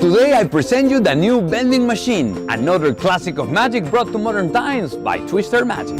today I present you the new Vending Machine, another classic of magic brought to modern times by Twister Magic.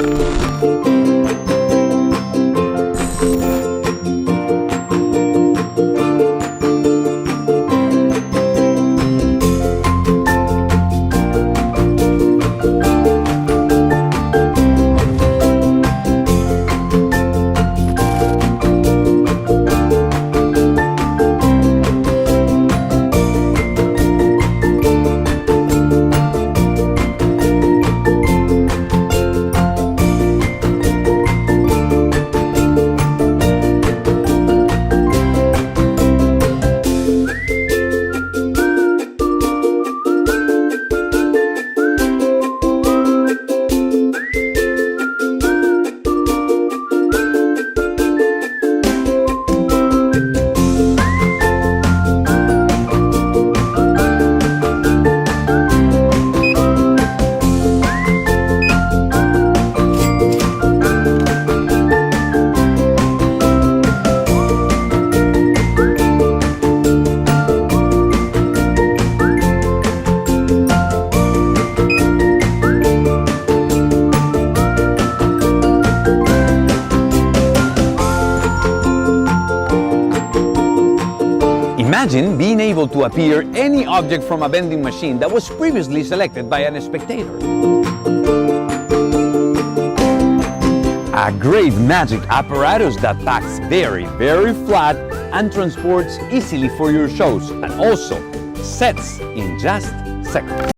Imagine being able to appear any object from a vending machine that was previously selected by a spectator. A great magic apparatus that packs very flat and transports easily for your shows, and also sets in just seconds.